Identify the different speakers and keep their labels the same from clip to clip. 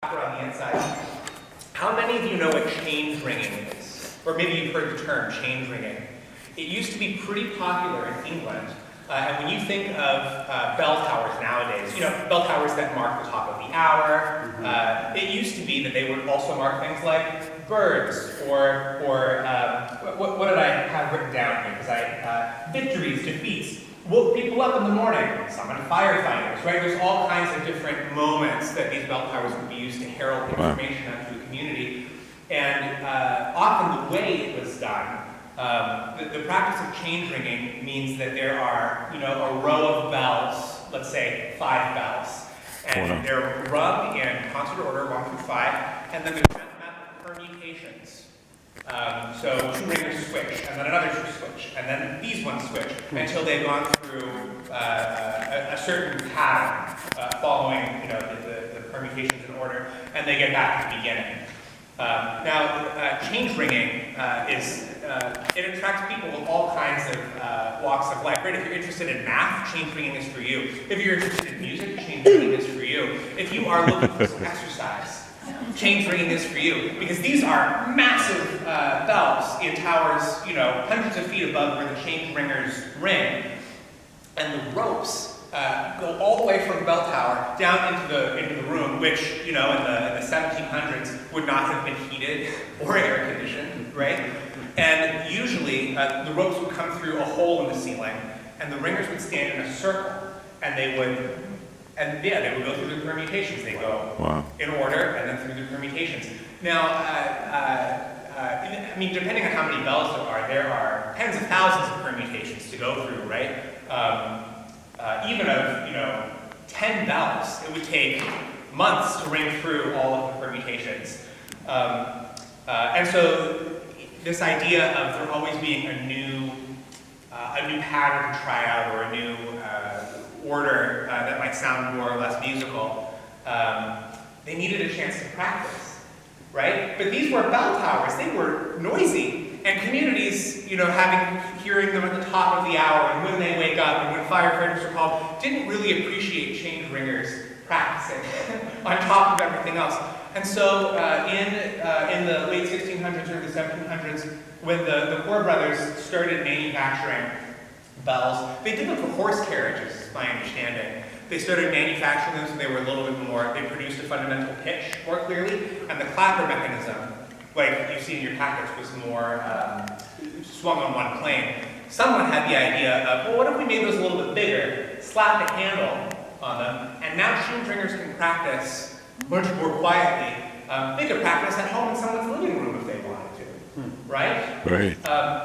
Speaker 1: on the inside. How many of you know what change ringing is? Or maybe you've heard the term change ringing. It used to be pretty popular in England. And when you think of bell towers nowadays, you know, bell towers that mark the top of the hour, it used to be that they would also mark things like birds or what did I have written down here? Because victories, defeats, woke people up in the morning, summoned firefighters, right? There's all kinds of different moments that these bell towers would be used to herald information out to the community. And often the way it was done, the practice of change ringing means that there are, you know, a row of bells, let's say 5 bells, and they're rung in concert order, 1 through 5, and then there's mathematical permutations. So 2 ringers switch, and then another 2 switch, and then these ones switch, until they've gone through a certain pattern, following, you know, the permutations in order, and they get back to the beginning. Now, change ringing it attracts people with all kinds of walks of life, right? If you're interested in math, change ringing is for you. If you're interested in music, change ringing is for you. If you are looking for some exercise, change ringing is for you. Because these are massive bells in towers, you know, hundreds of feet above where the change ringers ring. And the ropes go all the way from the bell tower down into the room, which, you know, in the 1700s would not have been heated or air conditioned, right? And usually the ropes would come through a hole in the ceiling, and the ringers would stand in a circle, and they would go through the permutations. They go in order, and then through the permutations. Now, I mean, depending on how many bells there are tens of thousands of permutations to go through, right? Even of, you know, 10 bells, it would take months to ring through all of the permutations. And so this idea of there always being a new pattern to try out, or a new order that might sound more or less musical, they needed a chance to practice, right? But these were bell towers. They were noisy. And communities, you know, hearing them at the top of the hour, and when they wake up, and when firefighters are called, didn't really appreciate change ringers practicing on top of everything else. And so in the late 1600s or the 1700s, when the Poor Brothers started manufacturing bells, they did them for horse carriages, is my understanding. They started manufacturing them so they were a little bit more, they produced a fundamental pitch more clearly, and the clapper mechanism, like you see in your packets, was more swung on one plane. Someone had the idea of, well, what if we made those a little bit bigger, slapped a handle on them, and now change ringers can practice much more quietly. They could practice at home in someone's living room if they wanted to, right?
Speaker 2: Right.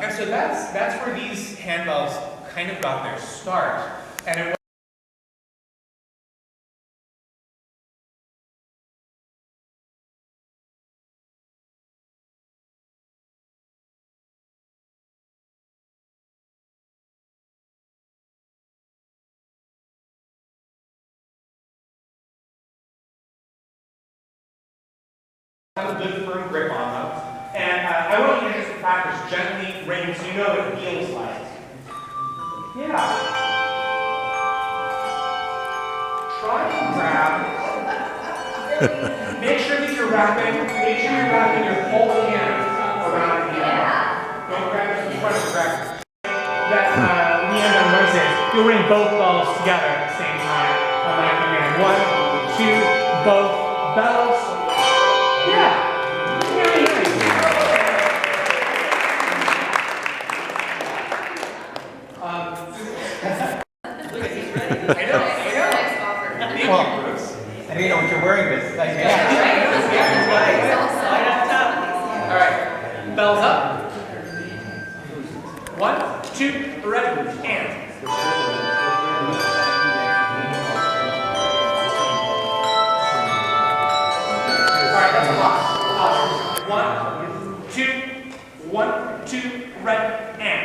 Speaker 1: And so that's where these handbells kind of got their start. And it have a good firm grip on them. And I want you to just practice gently ringing so you know what it feels like. Yeah. Try and grab. Make sure that you're wrapping your whole hand around the end. Don't grab it from the front, grab that Leander and Moses. You'll ring both bells together at the same time. On my command. 1, 2, both bells. Yeah, really nice. I know. Well, I didn't know what you're wearing, but like, all right, bells up. 1, 2, ready, and. That's a lot. 1, 2, 1, 2, ready, and.